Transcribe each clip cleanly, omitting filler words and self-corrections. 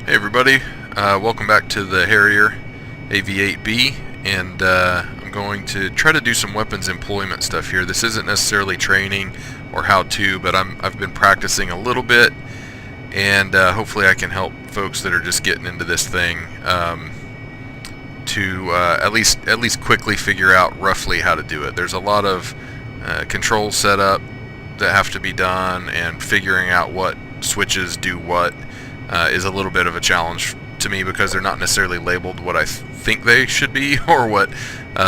Hey everybody, welcome back to the Harrier AV8B, and I'm going to try to do some weapons employment stuff here. This isn't necessarily training or how-to, but I've been practicing a little bit, and hopefully I can help folks that are just getting into this thing to at least quickly figure out roughly how to do it. There's a lot of control setup that have to be done, and figuring out what switches do what is a little bit of a challenge to me because they're not necessarily labeled what I think they should be or what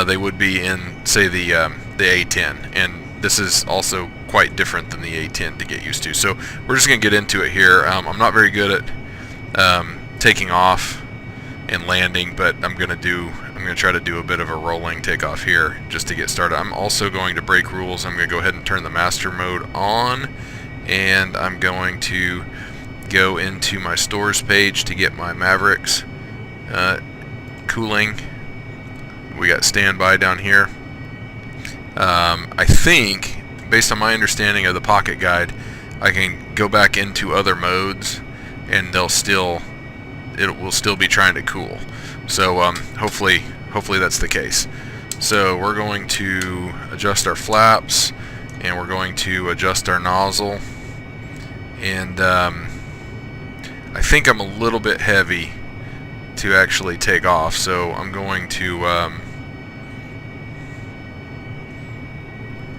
they would be in, say, the A10. And this is also quite different than the A10 to get used to. So we're just going to get into it here. I'm not very good at taking off and landing, but I'm going to try to do a bit of a rolling takeoff here just to get started. I'm also going to break rules. I'm going to go ahead and turn the master mode on, and I'm going to go into my stores page to get my Mavericks cooling. We got standby down here. I think, based on my understanding of the pocket guide, I can go back into other modes and it will still be trying to cool. So hopefully that's the case. So we're going to adjust our flaps, and we're going to adjust our nozzle, and I think I'm a little bit heavy to actually take off, so I'm going to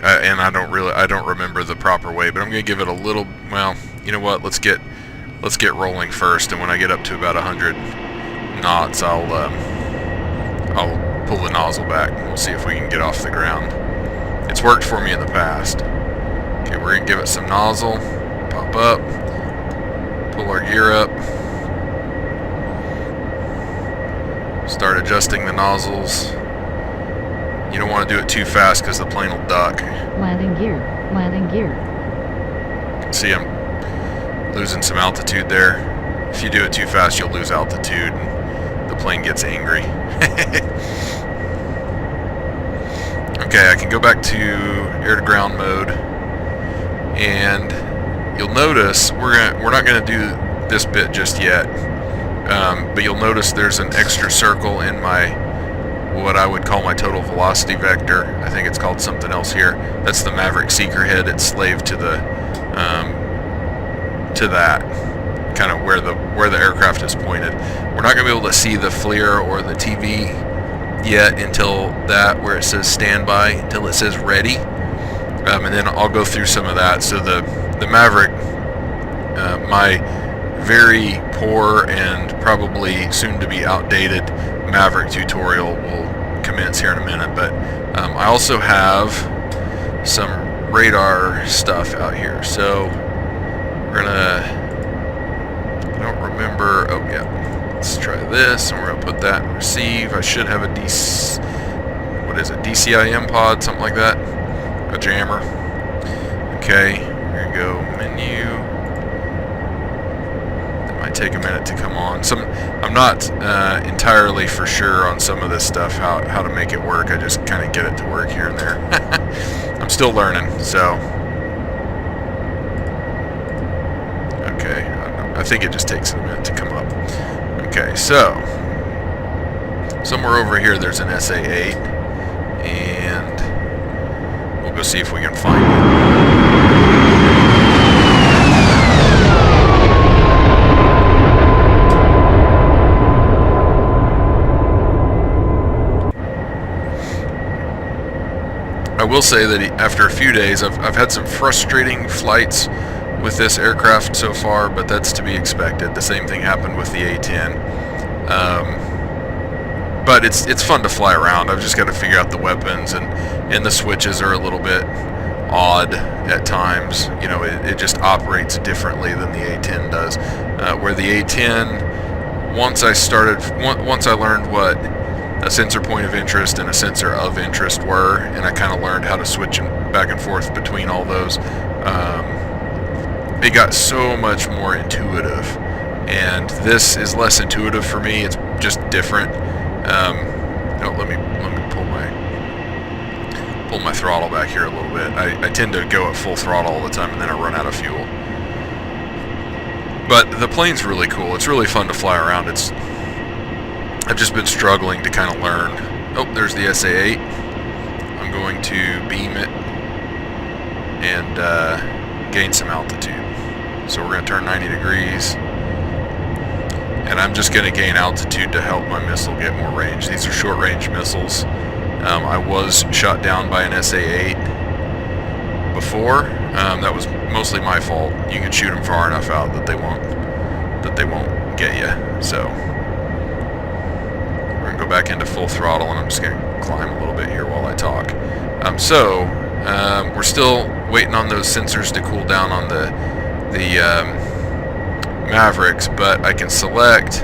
and I don't remember the proper way, but I'm going to give it a little, well, you know what, let's get rolling first, and when I get up to about 100 knots, I'll pull the nozzle back and we'll see if we can get off the ground. It's worked for me in the past. Okay, we're going to give it some nozzle, pop up, pull our gear up, start adjusting the nozzles. You don't want to do it too fast because the plane will duck. Landing gear, landing gear. See, I'm losing some altitude there. If you do it too fast, you'll lose altitude and the plane gets angry. Okay, I can go back to air-to-ground mode, and you'll notice we're not going to do this bit just yet, but you'll notice there's an extra circle in my, what I would call my total velocity vector. I think it's called something else here. That's the Maverick seeker head. It's slave to the to that kind of where the aircraft is pointed. We're not going to be able to see the FLIR or the TV yet until that, where it says standby, until it says ready, and then I'll go through some of that. So the Maverick, my very poor and probably soon to be outdated Maverick tutorial will commence here in a minute, but I also have some radar stuff out here. So we're gonna, I don't remember, oh yeah, let's try this, and we're gonna put that in receive. I should have a DCIM pod, something like that, a jammer. Okay, here we go, menu. That might take a minute to come on. I'm not entirely for sure on some of this stuff, how to make it work. I just kind of get it to work here and there. I'm still learning, so. Okay, I think it just takes a minute to come up. Okay, so somewhere over here there's an SA-8, and we'll go see if we can find it. I will say that after a few days, I've had some frustrating flights with this aircraft so far, but that's to be expected. The same thing happened with the A10. But it's fun to fly around. I've just got to figure out the weapons, and the switches are a little bit odd at times. You know, it just operates differently than the A10 does. Where the A10, once I learned what a sensor point of interest and a sensor of interest were, and I kind of learned how to switch back and forth between all those, it got so much more intuitive. And this is less intuitive for me. It's just different. Let me pull my throttle back here a little bit. I tend to go at full throttle all the time, and then I run out of fuel. But the plane's really cool. It's really fun to fly around. I've just been struggling to kind of learn. Oh, there's the SA-8. I'm going to beam it and gain some altitude. So we're going to turn 90 degrees. And I'm just going to gain altitude to help my missile get more range. These are short-range missiles. I was shot down by an SA-8 before. That was mostly my fault. You can shoot them far enough out that they won't get you. So we're going to go back into full throttle, and I'm just going to climb a little bit here while I talk. We're still waiting on those sensors to cool down on the Mavericks, but I can select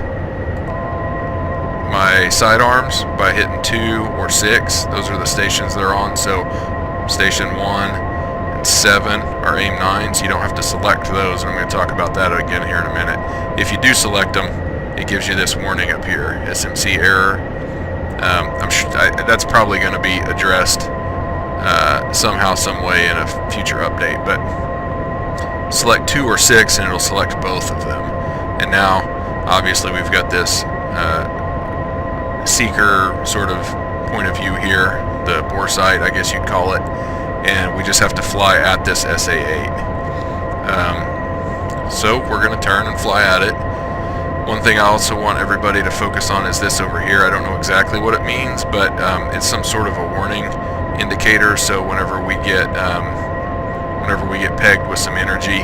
my sidearms by hitting 2 or 6. Those are the stations they're on. So station 1 and 7 are AIM 9s. You don't have to select those, and I'm going to talk about that again here in a minute. If you do select them, it gives you this warning up here, SMC error. I'm sure that's probably going to be addressed somehow, some way in a future update, but select 2 or 6 and it'll select both of them. And now obviously we've got this seeker sort of point of view here, the bore sight I guess you'd call it, and we just have to fly at this SA-8. So we're going to turn and fly at it. One thing I also want everybody to focus on is this over here. I don't know exactly what it means, but it's some sort of a warning indicator. So whenever we get pegged with some energy,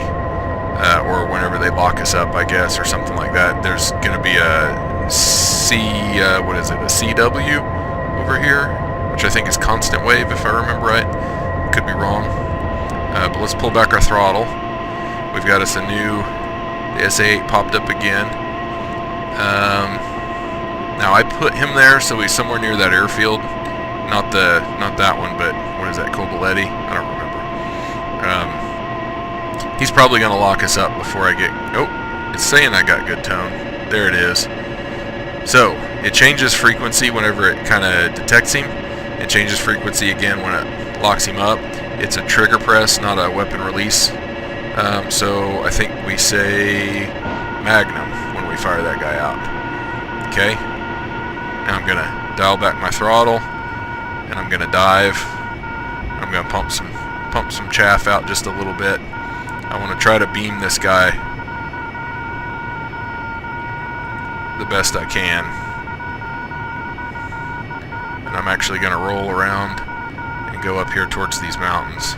or whenever they lock us up, I guess, or something like that, there's going to be a a CW over here, which I think is constant wave, if I remember right. Could be wrong. But let's pull back our throttle. We've got us the SA-8 popped up again. Now I put him there so he's somewhere near that airfield. Not that one, but what is that, Coballetti? I don't remember. He's probably going to lock us up before I get... Oh, it's saying I got good tone. There it is. So, it changes frequency whenever it kind of detects him. It changes frequency again when it locks him up. It's a trigger press, not a weapon release. So, I think we say Magnum when we fire that guy out. Okay? Now I'm going to dial back my throttle, and I'm going to dive. I'm going to pump some chaff out just a little bit. I want to try to beam this guy the best I can. And I'm actually going to roll around and go up here towards these mountains.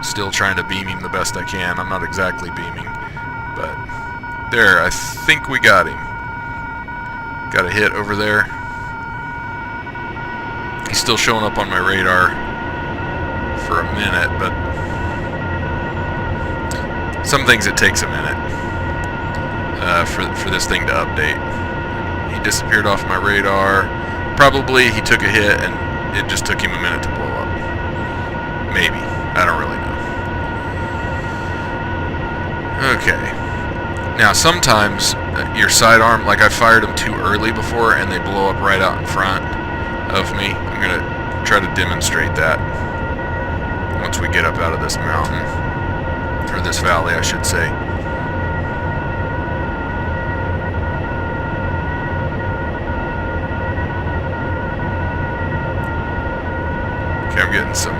Still trying to beam him the best I can. I'm not exactly beaming, but there, I think we got him. Got a hit over there. He's still showing up on my radar for a minute, but some things it takes a minute for this thing to update. He disappeared off my radar. Probably he took a hit and it just took him a minute to blow up. Maybe. I don't really know. Okay. Now sometimes your sidearm, like I fired them too early before and they blow up right out in front of me. I'm going to try to demonstrate that once we get up out of this mountain, or this valley I should say. Okay, I'm getting some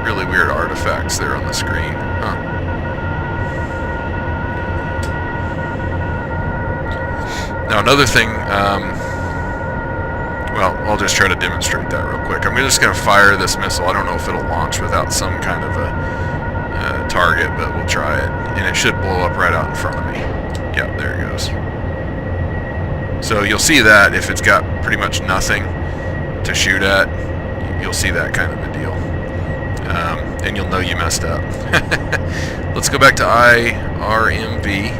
really weird artifacts there on the screen. Huh. Now another thing, well, I'll just try to demonstrate that real quick. I'm just going to fire this missile. I don't know if it'll launch without some kind of a target, but we'll try it. And it should blow up right out in front of me. Yep, there it goes. So you'll see that if it's got pretty much nothing to shoot at, you'll see that kind of a deal. And you'll know you messed up. Let's go back to IRMV.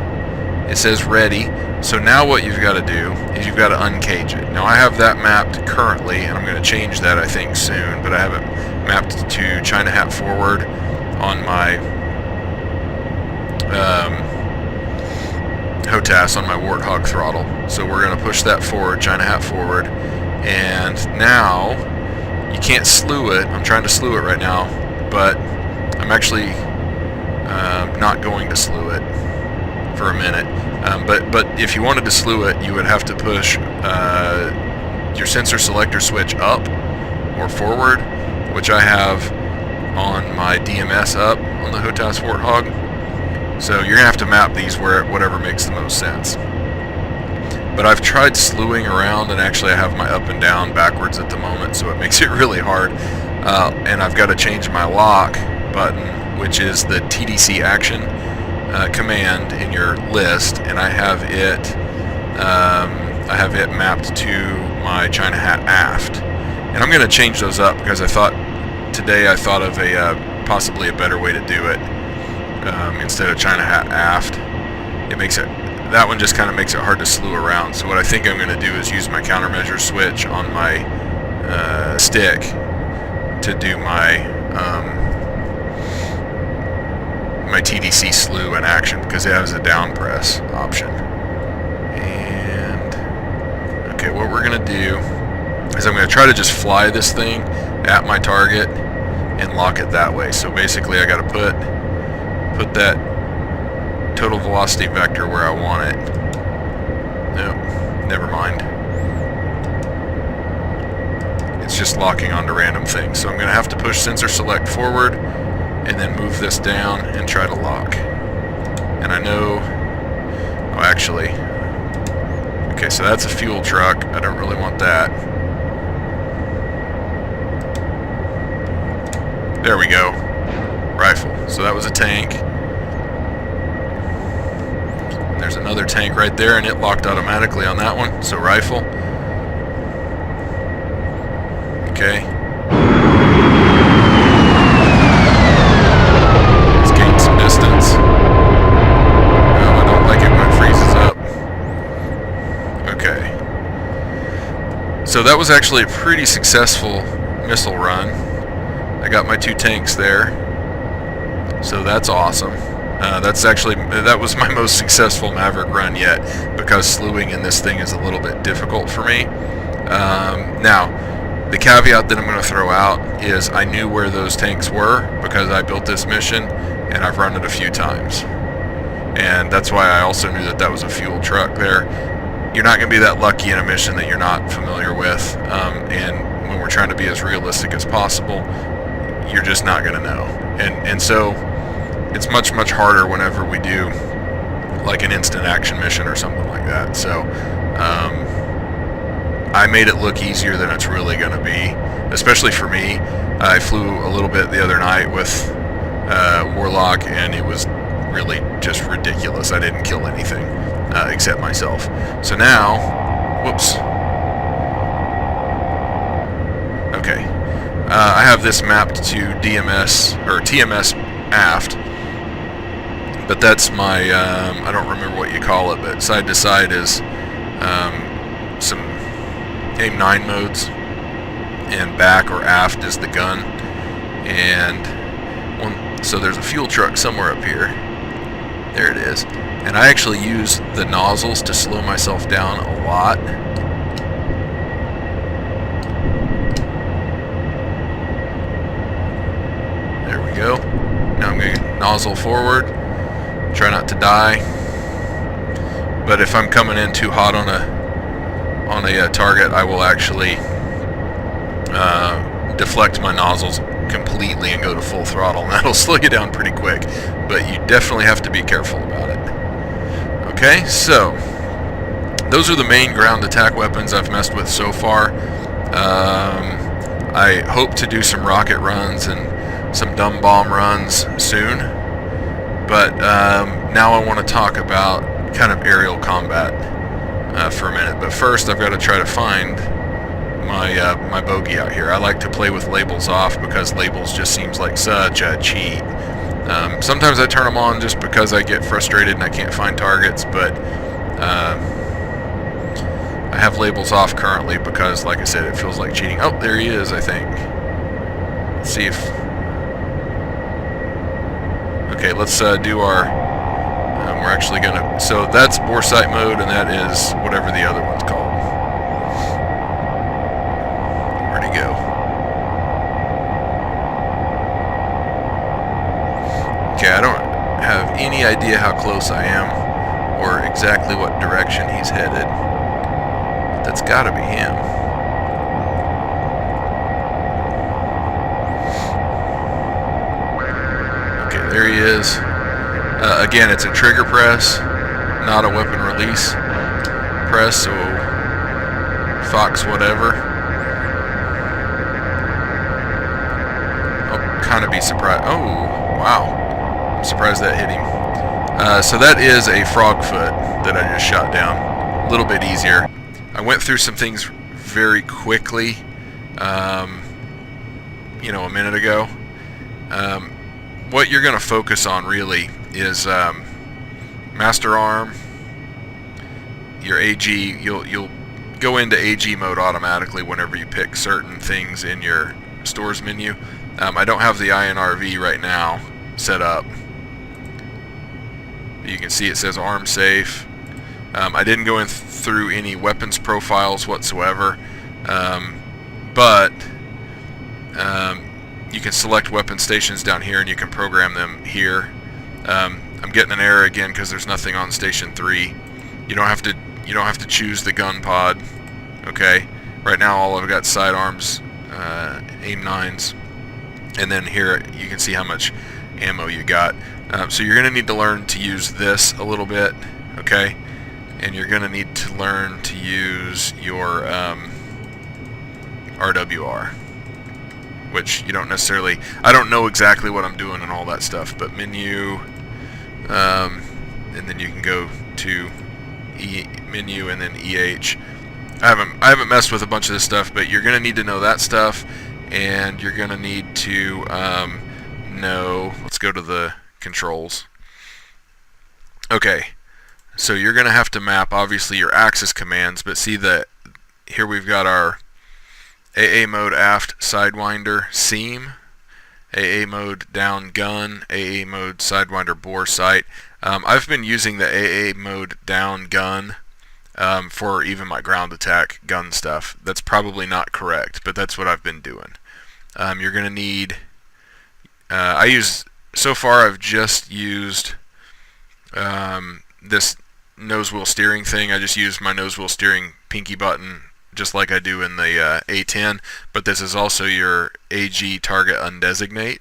It says ready. So now what you've got to do is you've got to uncage it. Now I have that mapped currently, and I'm going to change that I think soon, but I have it mapped to China hat forward on my HOTAS on my Warthog throttle. So we're going to push that forward, China hat forward, And now you can't slew it. I'm trying to slew it right now, but I'm actually not going to slew it for a minute. But if you wanted to slew it, you would have to push your sensor selector switch up or forward, which I have on my DMS up on the HOTAS Warthog. So you're gonna have to map these where whatever makes the most sense. But I've tried slewing around, and actually I have my up and down backwards at the moment, so it makes it really hard. And I've got to change my lock button, which is the TDC action command in your list, and I have it mapped to my China hat aft. And I'm going to change those up because I thought of a possibly a better way to do it. Instead of China hat aft, that one just kind of makes it hard to slew around. So what I think I'm going to do is use my countermeasure switch on my stick to do my my TDC slew in action, because it has a down press option. And okay, what we're going to do is I'm going to try to just fly this thing at my target and lock it that way. So basically I got to put that total velocity vector where I want it. Nope, never mind. It's just locking onto random things. So I'm going to have to push sensor select forward and then move this down and try to lock. And I know, oh actually, okay, so that's a fuel truck. I don't really want that. There we go. Rifle. So that was a tank. And there's another tank right there, and it locked automatically on that one. So rifle. Okay. Let's gain some distance. Oh, I don't like it when it freezes up. Okay. So that was actually a pretty successful missile run. I got my 2 tanks there. So that's awesome. That was my most successful Maverick run yet, because slewing in this thing is a little bit difficult for me. Now, the caveat that I'm going to throw out is I knew where those tanks were because I built this mission and I've run it a few times. And that's why I also knew that was a fuel truck there. You're not going to be that lucky in a mission that you're not familiar with. And when we're trying to be as realistic as possible, you're just not going to know. And so it's much, much harder whenever we do like an instant action mission or something like that. So I made it look easier than it's really going to be, especially for me. I flew a little bit the other night with Warlock, and it was really just ridiculous. I didn't kill anything except myself. So now, whoops. Okay. I have this mapped to DMS or TMS aft, but that's my I don't remember what you call it, but side to side is some AIM-9 modes, and back or aft is the gun. And so there's a fuel truck somewhere up here. There it is. And I actually use the nozzles to slow myself down a lot. There we go. Now I'm going to nozzle forward. Try not to die. But if I'm coming in too hot on a target, I will actually deflect my nozzles completely and go to full throttle, and that'll slow you down pretty quick. But you definitely have to be careful about it. Okay, so those are the main ground attack weapons I've messed with so far. I hope to do some rocket runs and some dumb bomb runs soon, but now I want to talk about kind of aerial combat for a minute. But first I've got to try to find my bogey out here. I like to play with labels off because labels just seems like such a cheat. Sometimes I turn them on just because I get frustrated and I can't find targets, but I have labels off currently because, like I said, it feels like cheating. Oh, there he is, I think. Let's see if... Okay, let's do our... we're actually going to... So that's bore sight mode, and that is whatever the other one's called. idea how close I am or exactly what direction he's headed. But that's gotta be him. Okay, there he is. Again, it's a trigger press, not a weapon release press, so Fox whatever. I'll kind of be surprised. Oh, wow. I'm surprised that hit him. So that is a frog foot that I just shot down. A little bit easier. I went through some things very quickly, you know, a minute ago. What you're going to focus on really is master arm, your AG. You'll go into AG mode automatically whenever you pick certain things in your stores menu. I don't have the INRV right now set up. You can see it says arm safe. I didn't go in through any weapons profiles whatsoever, but you can select weapon stations down here and you can program them here. I'm getting an error again because there's nothing on station 3. You don't have to choose the gun pod. Okay, right now all I've got sidearms, aim 9s, and then here you can see how much ammo you got. So you're going to need to learn to use this a little bit, okay? And you're going to need to learn to use your RWR, which you don't necessarily, I don't know exactly what I'm doing and all that stuff, but menu, and then you can go to menu and then EH. I haven't messed with a bunch of this stuff, but you're going to need to know that stuff, and you're going to need to know, let's go to the controls. Okay, so you're going to have to map obviously your axis commands, but see that here we've got our AA mode aft sidewinder seam, AA mode down gun, AA mode sidewinder bore sight. I've been using the AA mode down gun for even my ground attack gun stuff. That's probably not correct, but that's what I've been doing. You're going to need, so far I've just used this nose wheel steering thing. I just used my nose wheel steering pinky button just like I do in the A10, but this is also your AG target undesignate,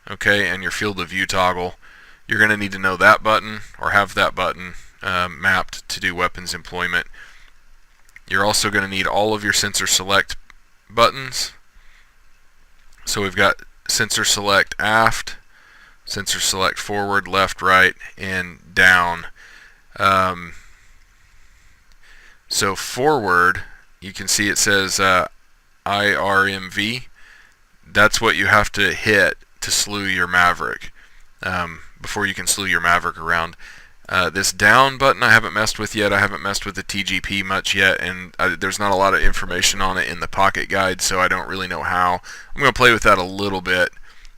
okay, and your field of view toggle. You're going to need to know that button or have that button mapped to do weapons employment. You're also going to need all of your sensor select buttons. So we've got sensor select aft, sensor select forward, left, right, and down. So forward, you can see it says IRMV. That's what you have to hit to slew your Maverick before you can slew your Maverick around. This down button I haven't messed with yet. I haven't messed with the TGP much yet, and there's not a lot of information on it in the pocket guide, so I don't really know how. I'm going to play with that a little bit,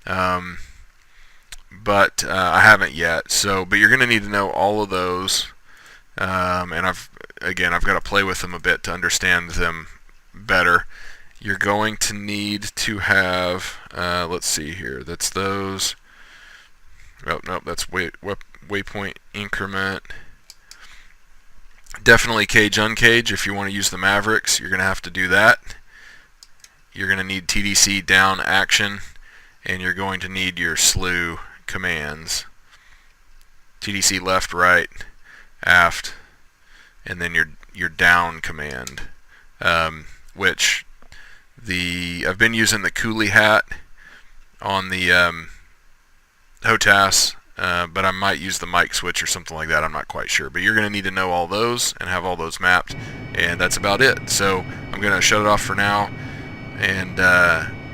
but I haven't yet. So, but you're going to need to know all of those, and I've got to play with them a bit to understand them better. You're going to need to have, let's see here, that's those. Oh, nope, that's waypoint increment. Definitely cage uncage if you want to use the Mavericks. You're going to have to do that. You're going to need TDC down action, and you're going to need your slew commands. TDC left, right, aft, and then your down command, which I've been using the coolie hat on the HOTAS, but I might use the mic switch or something like that. I'm not quite sure, but you're going to need to know all those and have all those mapped, and that's about it. So I'm going to shut it off for now, and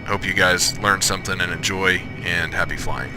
hope you guys learned something and enjoy, and happy flying.